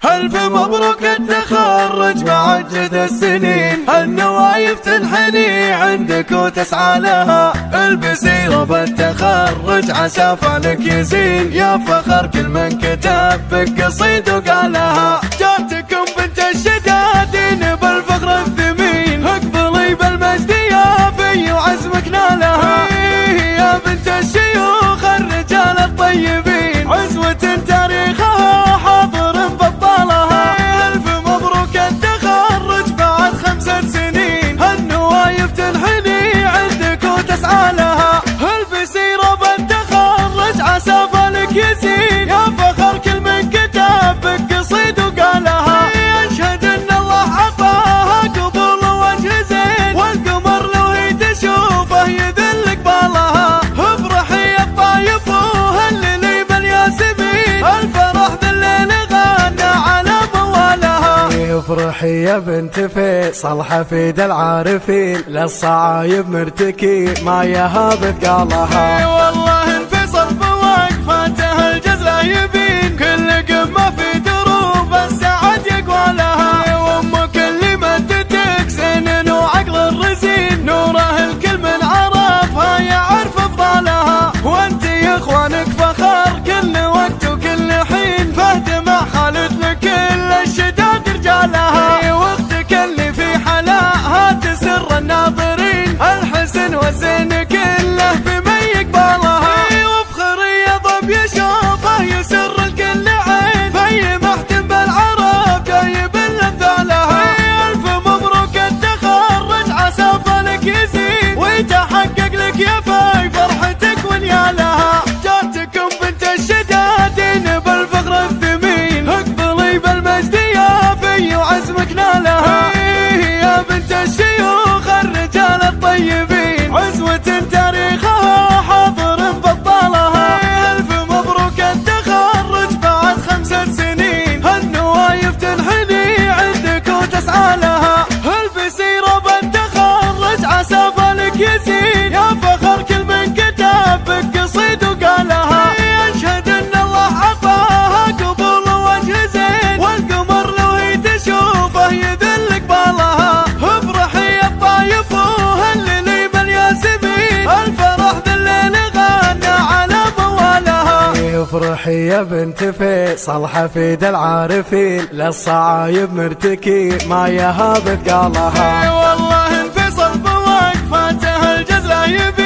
ألف مبروك التخرج معجد السنين، النوايف تنحني عندك وتسعى لها. البسي رب التخرج عسى فالك يزين، يا فخر كل من كتب بك قصيد وقالها. جاتكم بنت الشدادين بالفخر الثمين، اقبلي بالمجد يا في وعزمك نالها. يا بنت الشيوخ الرجال الطيبين، عزوة تاريخها حاضر بطالها. ألف مبروك التخرج بعد 5 سنين، النوايف تنحني عندك وتسعى لها. البسي رب التخرج عسى فالك يزين، يا فخر كل من كتب بك قصيد وقالها. أشهد ان الله عطاها قبول وجه زين، والقمر لو هي تشوفه يذل قبالها. افرحي يا الطايف وهللي بالياسمين، الفرح بالليل غنى على موالها. افرحي يا بنت فيصل حفيد العارفين، للصعايب مرتكي ما يهاب قالها. والله انفصل بوقفاته الجزله يبين، كل قمه في دروب السعد يقوى لها. وامك اللي مدتك سنن وعقل الرزين، نوره الكل من عرفها يعرف افضالها. وانت يا اخوانك فخر كل وقت وكل حين، فهد مع خالد لكل الشداد رجالها. واختك اللي في حلاها تسر الناظرين، الحسن والزين كله بمن يقبلها. وافخري يا ضب يشوفه يسر الكل عين، في محتم بالعرب جايب لها. الف مبروك التخرج عسى فالك يزين، ويتحقق لك يا في فرحتك ونيالها. جاتكم بنت الشدادين بالفخر الثمين، اقبلي بالمجد يا في وعزمك نالها. يا بنت الشيوخ الرجال الطيبين، عزوة تاريخها حاضر بطالها. ألف مبروك التخرج بعد 5 سنين، النوايف تنحني عندك وتسعى لها. البسي رب التخرج عسى فالك يزين، يا فخر كل من كتب بك قصيد وقالها. أشهد ان الله عطاها قبول وجه زين، والقمر لو هي تشوفه يذل قبالها. افرحي يا الطايف وهللي بالياسمين، الفرح بالليل غنى على موالها. افرحي يا بنت فيصل حفيد العارفين، للصعايب مرتكي ما يهاب قالها. والله انفصل بوقفاته الجزله يبين،